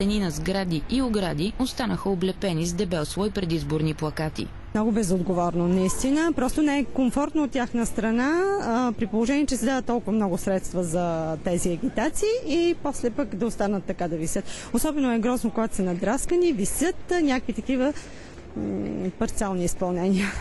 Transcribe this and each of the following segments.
Стени на сгради и огради останаха облепени с дебел слой предизборни плакати. Много безотговорно, наистина. Просто не е комфортно от тяхна страна, при положение, че се дават толкова много средства за тези агитации и после пък да останат така да висят. Особено е грозно, когато са надраскани, висят някакви такива парциални изпълнения.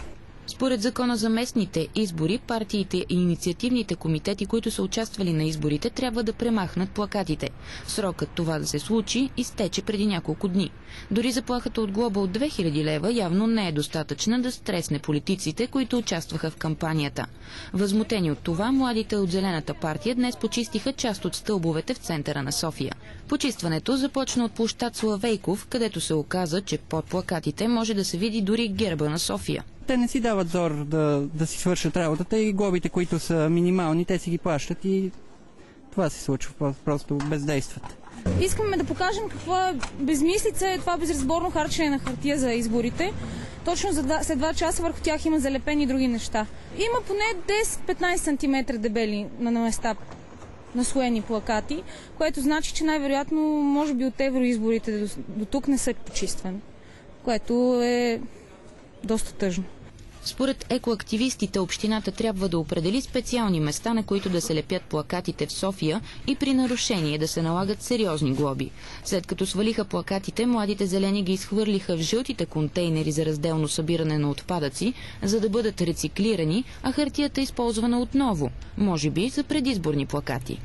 Според закона за местните избори, партиите и инициативните комитети, които са участвали на изборите, трябва да премахнат плакатите. Срокът това да се случи изтече преди няколко дни. Дори заплахата от глоба от 2000 лева явно не е достатъчна да стресне политиците, които участваха в кампанията. Възмутени от това, младите от Зелената партия днес почистиха част от стълбовете в центъра на София. Почистването започна от площад Славейков, където се оказа, че под плакатите може да се види дори герба на София. Те не си дават зор да си свършат работата и глобите, които са минимални, те си ги плащат и това се случва, просто бездействат. Искаме да покажем каква безмислица е това безразборно харчене на хартия за изборите. Точно след 2 часа върху тях има залепени други неща. Има поне 10-15 см дебели на места наслоени плакати, което значи, че най-вероятно може би от евроизборите до тук не са почиствани, което е доста тъжно. Според екоактивистите, общината трябва да определи специални места, на които да се лепят плакатите в София и при нарушение да се налагат сериозни глоби. След като свалиха плакатите, младите зелени ги изхвърлиха в жълтите контейнери за разделно събиране на отпадъци, за да бъдат рециклирани, а хартията използвана отново, може би за предизборни плакати.